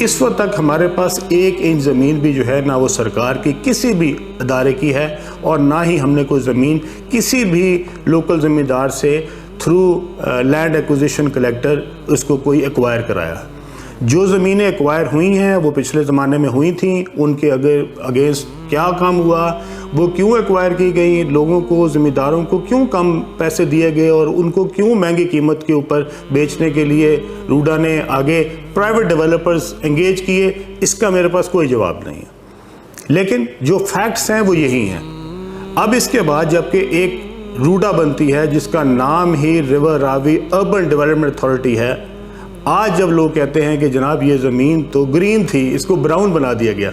اس وقت تک ہمارے پاس 1 انچ زمین بھی جو ہے نہ وہ سرکار کی کسی بھی ادارے کی ہے، اور نہ ہی ہم نے کوئی زمین کسی بھی لوکل زمیندار سے تھرو لینڈ ایکوزیشن کلیکٹر اس کو کوئی ایکوائر کرایا۔ جو زمینیں ایکوائر ہوئی ہیں وہ پچھلے زمانے میں ہوئی تھیں، ان کے اگینسٹ کیا کام ہوا، وہ کیوں ایکوائر کی گئی، لوگوں کو زمینداروں کو کیوں کم پیسے دیے گئے اور ان کو کیوں مہنگی قیمت کے اوپر بیچنے کے لیے روڈا نے آگے پرائیویٹ ڈیولپرز انگیج کیے، اس کا میرے پاس کوئی جواب نہیں ہے۔ لیکن جو فیکٹس ہیں وہ یہی ہیں۔ اب اس کے بعد جبکہ ایک روڈا بنتی ہے جس کا نام ہی ریور راوی اربن ڈیولپمنٹ اتھارٹی ہے، آج جب لوگ کہتے ہیں کہ جناب یہ زمین تو گرین تھی، اس کو براؤن بنا دیا گیا،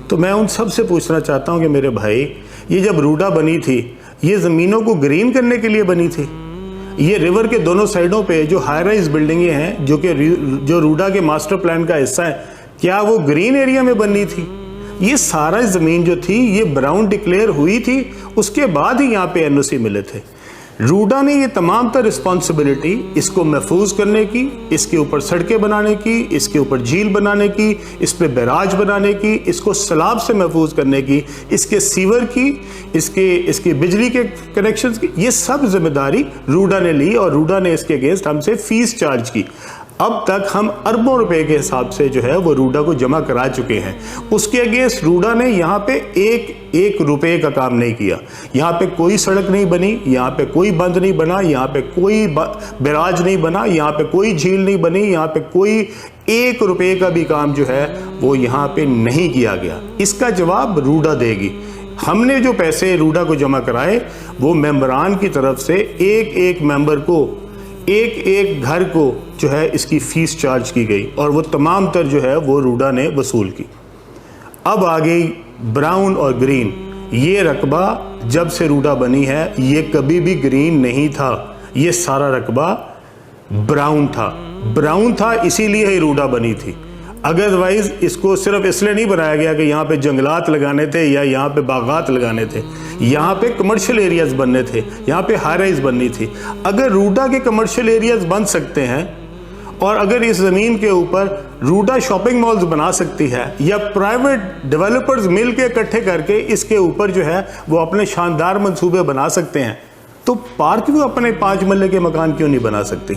تو میں ان سب سے پوچھنا چاہتا ہوں کہ میرے بھائی، یہ جب روڈا بنی تھی یہ زمینوں کو گرین کرنے کے لیے بنی تھی؟ یہ ریور کے دونوں سائیڈوں پہ جو ہائی رائز بلڈنگیں ہیں جو روڈا کے ماسٹر پلان کا حصہ ہیں، کیا وہ گرین ایریا میں بننی تھی؟ یہ سارا زمین جو تھی یہ براؤن ڈکلیئر ہوئی تھی، اس کے بعد ہی یہاں پہ این او سی ملے تھے۔ روڈا نے یہ تمام تر رسپانسبلٹی اس کو محفوظ کرنے کی، اس کے اوپر سڑکیں بنانے کی، اس کے اوپر جھیل بنانے کی، اس پہ بیراج بنانے کی، اس کو سیلاب سے محفوظ کرنے کی، اس کے سیور کی، اس کے بجلی کے کنیکشنز کی، یہ سب ذمہ داری روڈا نے لی، اور روڈا نے اس کے اگینسٹ ہم سے فیس چارج کی۔ اب تک ہم اربوں روپے کے حساب سے جو ہے وہ روڈا کو جمع کرا چکے ہیں۔ اس کے اگینسٹ روڈا نے یہاں پہ ایک روپے کا کام نہیں کیا۔ یہاں پہ کوئی سڑک نہیں بنی، یہاں پہ کوئی بند نہیں بنا، یہاں پہ کوئی بیراج نہیں بنا، یہاں پہ کوئی جھیل نہیں بنی، یہاں پہ کوئی 1 روپے کا بھی کام جو ہے وہ یہاں پہ نہیں کیا گیا۔ اس کا جواب روڈا دے گی۔ ہم نے جو پیسے روڈا کو جمع کرائے وہ ممبران کی طرف سے ایک ممبر کو ایک گھر کو جو ہے اس کی فیس چارج کی گئی، اور وہ تمام تر جو ہے وہ روڈا نے وصول کی۔ اب آ گئی براؤن اور گرین۔ یہ رقبہ جب سے روڈا بنی ہے یہ کبھی بھی گرین نہیں تھا، یہ سارا رقبہ براؤن تھا۔ براؤن تھا اسی لیے ہی روڈا بنی تھی، ادروائز اس کو صرف اس لیے نہیں بنایا گیا کہ یہاں پہ جنگلات لگانے تھے یا یہاں پہ باغات لگانے تھے، یہاں پہ کمرشل ایریاز بننے تھے، یہاں پہ ہائی رائز بننی تھی۔ اگر روڈا کے کمرشل ایریاز بن سکتے ہیں، اور اگر اس زمین کے اوپر روڈا شاپنگ مالز بنا سکتی ہے، یا پرائیویٹ ڈیولپرز مل کے اکٹھے کر کے اس کے اوپر جو ہے وہ اپنے شاندار منصوبے بنا سکتے ہیں، تو پارک بھی اپنے 5 مرلے کے مکان کیوں نہیں بنا سکتی؟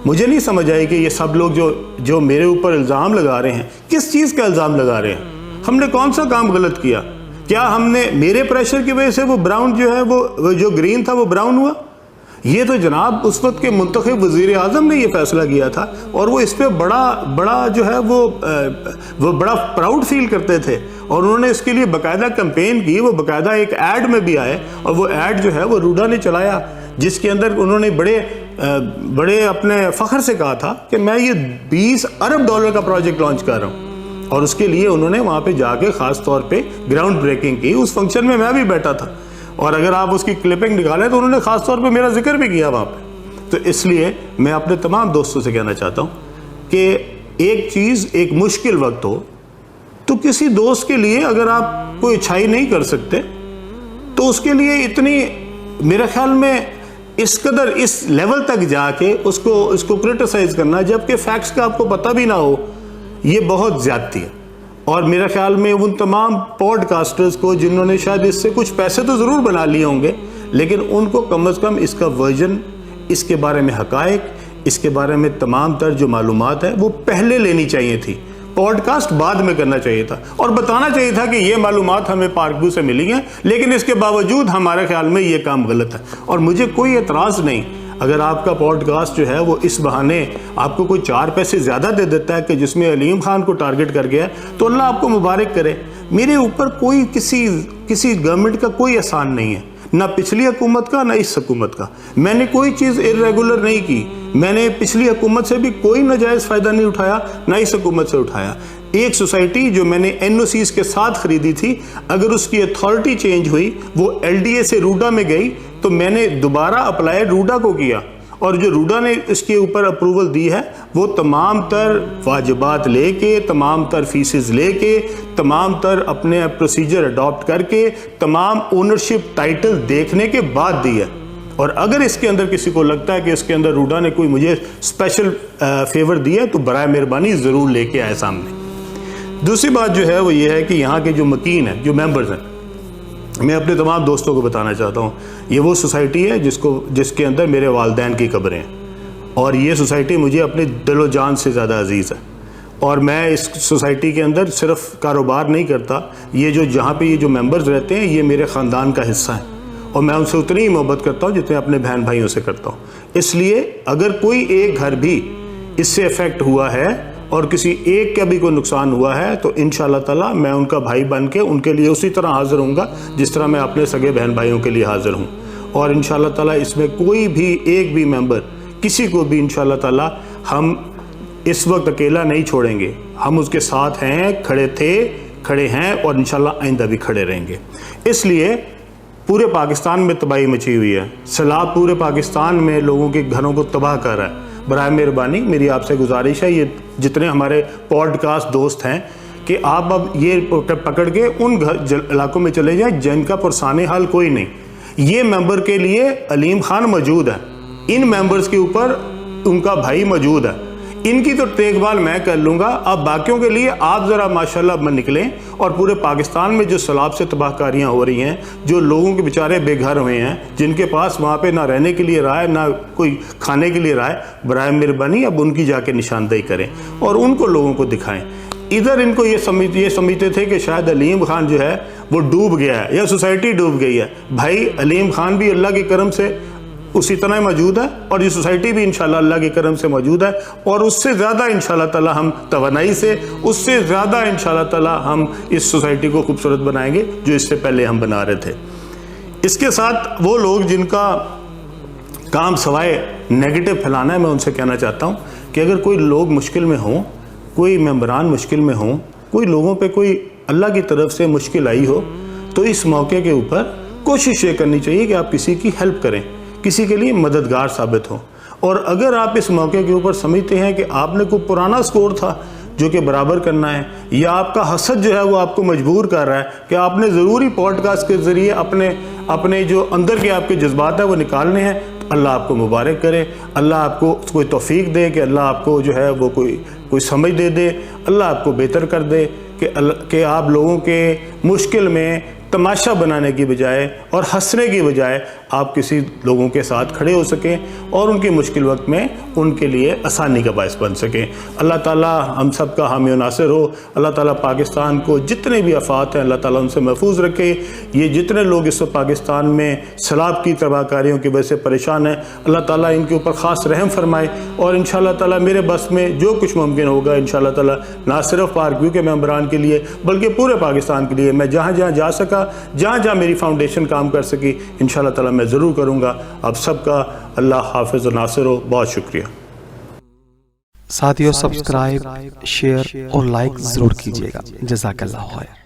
مجھے نہیں سمجھ آئی کہ یہ سب لوگ جو میرے اوپر الزام لگا رہے ہیں، کس چیز کا الزام لگا رہے ہیں؟ ہم نے کون سا کام غلط کیا؟ کیا ہم نے میرے پریشر کی وجہ سے وہ براؤن جو ہے وہ جو گرین تھا وہ براؤن ہوا؟ یہ تو جناب اس وقت کے منتخب وزیر اعظم نے یہ فیصلہ کیا تھا، اور وہ اس پہ بڑا جو ہے وہ بڑا پراؤڈ فیل کرتے تھے، اور انہوں نے اس کے لیے باقاعدہ کمپین کی، وہ باقاعدہ ایک ایڈ میں بھی آئے، اور وہ ایڈ جو ہے وہ روڈا نے چلایا، جس کے اندر انہوں نے بڑے اپنے فخر سے کہا تھا کہ میں یہ $20 ارب کا پروجیکٹ لانچ کر رہا ہوں، اور اس کے لیے انہوں نے وہاں پہ جا کے خاص طور پہ گراؤنڈ بریکنگ کی۔ اس فنکشن میں بھی بیٹھا تھا، اور اگر آپ اس کی کلپنگ نکالیں تو انہوں نے خاص طور پہ میرا ذکر بھی کیا وہاں پہ۔ تو اس لیے میں اپنے تمام دوستوں سے کہنا چاہتا ہوں کہ ایک چیز ایک مشکل وقت ہو تو کسی دوست کے لیے اگر آپ کوئی اچھائی نہیں کر سکتے تو اس کے لیے اتنی، میرے خیال میں اس قدر اس لیول تک جا کے اس کو کرٹیسائز کرنا جبکہ فیکٹس کا آپ کو پتہ بھی نہ ہو، یہ بہت زیادتی ہے۔ اور میرے خیال میں ان تمام پوڈ کاسٹرز کو جنہوں نے شاید اس سے کچھ پیسے تو ضرور بنا لیے ہوں گے، لیکن ان کو کم از کم اس کا ورژن، اس کے بارے میں حقائق، اس کے بارے میں تمام تر جو معلومات ہیں وہ پہلے لینی چاہیے تھی، پوڈ کاسٹ بعد میں کرنا چاہیے تھا، اور بتانا چاہیے تھا کہ یہ معلومات ہمیں پارک ویو سے ملی ہیں، لیکن اس کے باوجود ہمارے خیال میں یہ کام غلط ہے۔ اور مجھے کوئی اعتراض نہیں اگر آپ کا پوڈ کاسٹ جو ہے وہ اس بہانے آپ کو کوئی 4 پیسے زیادہ دے دیتا ہے کہ جس میں علیم خان کو ٹارگٹ کر گیا، تو اللہ آپ کو مبارک کرے۔ میرے اوپر کوئی کسی گورنمنٹ کا کوئی احسان نہیں ہے، نہ پچھلی حکومت کا نہ اس حکومت کا۔ میں نے کوئی چیز ارریگولر نہیں کی، میں نے پچھلی حکومت سے بھی کوئی ناجائز فائدہ نہیں اٹھایا، نہ اس حکومت سے اٹھایا۔ ایک سوسائٹی جو میں نے این او سیز کے ساتھ خریدی تھی، اگر اس کی اتھارٹی چینج ہوئی، وہ ایل ڈی اے سے روڈا میں گئی، تو میں نے دوبارہ اپلائی روڈا کو کیا، اور جو روڈا نے اس کے اوپر اپروول دی ہے وہ تمام تر واجبات لے کے، تمام تر فیسز لے کے، تمام تر اپنے پروسیجر اڈاپٹ کر کے، تمام اونرشپ ٹائٹل دیکھنے کے بعد دی ہے، اور اگر اس کے اندر کسی کو لگتا ہے کہ اس کے اندر روڈا نے کوئی مجھے اسپیشل فیور دیا تو برائے مہربانی ضرور لے کے آئے سامنے۔ دوسری بات جو ہے وہ یہ ہے کہ یہاں کے جو مکین ہیں، جو ممبرز ہیں، میں اپنے تمام دوستوں کو بتانا چاہتا ہوں، یہ وہ سوسائٹی ہے جس کے اندر میرے والدین کی قبریں ہیں، اور یہ سوسائٹی مجھے اپنے دل و جان سے زیادہ عزیز ہے، اور میں اس سوسائٹی کے اندر صرف کاروبار نہیں کرتا، یہ جہاں پہ یہ جو ممبرز رہتے ہیں یہ میرے خاندان کا حصہ ہیں، اور میں ان سے اتنی ہی محبت کرتا ہوں جتنے اپنے بہن بھائیوں سے کرتا ہوں۔ اس لیے اگر کوئی ایک گھر بھی اس سے افیکٹ ہوا ہے اور کسی ایک کا بھی کوئی نقصان ہوا ہے تو انشاءاللہ تعالیٰ میں ان کا بھائی بن کے ان کے لیے اسی طرح حاضر ہوں گا جس طرح میں اپنے سگے بہن بھائیوں کے لیے حاضر ہوں، اور انشاءاللہ تعالیٰ اس میں کوئی بھی ایک بھی ممبر کسی کو بھی انشاءاللہ تعالیٰ ہم اس وقت اکیلا نہیں چھوڑیں گے، ہم اس کے ساتھ ہیں، کھڑے تھے، کھڑے ہیں، اور انشاءاللہ آئندہ بھی کھڑے رہیں گے۔ اس لیے پورے پاکستان میں تباہی مچی ہوئی ہے، سیلاب پورے پاکستان میں لوگوں کے گھروں کو تباہ کر رہا ہے۔ برائے مہربانی میری آپ سے گزارش ہے، یہ جتنے ہمارے پوڈ کاسٹ دوست ہیں، کہ آپ اب یہ پکڑ کے ان علاقوں میں چلے جائیں جن کا پرسان حال کوئی نہیں۔ یہ ممبر کے لیے علیم خان موجود ہے، ان ممبرز کے اوپر ان کا بھائی موجود ہے، ان کی تو دیکھ بھال میں کر لوں گا، اب باقیوں کے لیے آپ ذرا ماشاءاللہ میں نکلیں، اور پورے پاکستان میں جو سیلاب سے تباہ کاریاں ہو رہی ہیں، جو لوگوں کے بیچارے بے گھر ہوئے ہیں، جن کے پاس وہاں پہ نہ رہنے کے لیے رہا ہے، نہ کوئی کھانے کے لیے رہا ہے، برائے مہربانی اب ان کی جا کے نشاندہی کریں اور ان کو لوگوں کو دکھائیں۔ ادھر ان کو یہ سمجھتے تھے کہ شاید علیم خان جو ہے وہ ڈوب گیا ہے یا سوسائٹی ڈوب گئی ہے، بھائی علیم خان بھی اللہ کے کرم سے اسی طرح موجود ہے، اور یہ سوسائٹی بھی انشاءاللہ اللہ کے کرم سے موجود ہے، اور اس سے زیادہ انشاءاللہ تعالی ہم توانائی سے، اس سے زیادہ انشاءاللہ تعالی ہم اس سوسائٹی کو خوبصورت بنائیں گے جو اس سے پہلے ہم بنا رہے تھے۔ اس کے ساتھ وہ لوگ جن کا کام سوائے نیگیٹو پھیلانا ہے، میں ان سے کہنا چاہتا ہوں کہ اگر کوئی لوگ مشکل میں ہوں، کوئی ممبران مشکل میں ہوں، کوئی لوگوں پہ کوئی اللہ کی طرف سے مشکل آئی ہو، تو اس موقع کے اوپر کوشش یہ کرنی چاہیے کہ آپ کسی کی ہیلپ کریں، کسی کے لیے مددگار ثابت ہوں۔ اور اگر آپ اس موقع کے اوپر سمجھتے ہیں کہ آپ نے کوئی پرانا سکور تھا جو کہ برابر کرنا ہے، یا آپ کا حسد جو ہے وہ آپ کو مجبور کر رہا ہے کہ آپ نے ضروری پوڈ کاسٹ کے ذریعے اپنے جو اندر کے آپ کے جذبات ہیں وہ نکالنے ہیں، تو اللہ آپ کو مبارک کرے، اللہ آپ کو کوئی توفیق دے کہ اللہ آپ کو جو ہے وہ کوئی سمجھ دے، اللہ آپ کو بہتر کر دے کہ آپ لوگوں کے مشکل میں تماشا بنانے کی بجائے اور ہنسنے کی بجائے آپ کسی لوگوں کے ساتھ کھڑے ہو سکیں اور ان کے مشکل وقت میں ان کے لیے آسانی کا باعث بن سکیں۔ اللہ تعالیٰ ہم سب کا حامی و ناصر ہو، اللہ تعالیٰ پاکستان کو جتنے بھی آفات ہیں اللہ تعالیٰ ان سے محفوظ رکھے۔ یہ جتنے لوگ اس وقت پاکستان میں سیلاب کی تباہ کاریوں کی وجہ سے پریشان ہیں، اللہ تعالیٰ ان کے اوپر خاص رحم فرمائے، اور انشاءاللہ تعالیٰ میرے بس میں جو کچھ ممکن ہوگا انشاءاللہ تعالیٰ نہ صرف پارک ویو کے ممبران کے لیے بلکہ پورے پاکستان کے لیے میں جہاں جہاں جا سکا، جہاں جہاں میری فاؤنڈیشن کام کر سکی، انشاءاللہ تعالیٰ میں ضرور کروں گا۔ آپ سب کا اللہ حافظ و ناصر ہو، بہت شکریہ۔ ساتھیو سبسکرائب، شیئر اور لائک ضرور کیجیے گا۔ جزاک اللہ خیر۔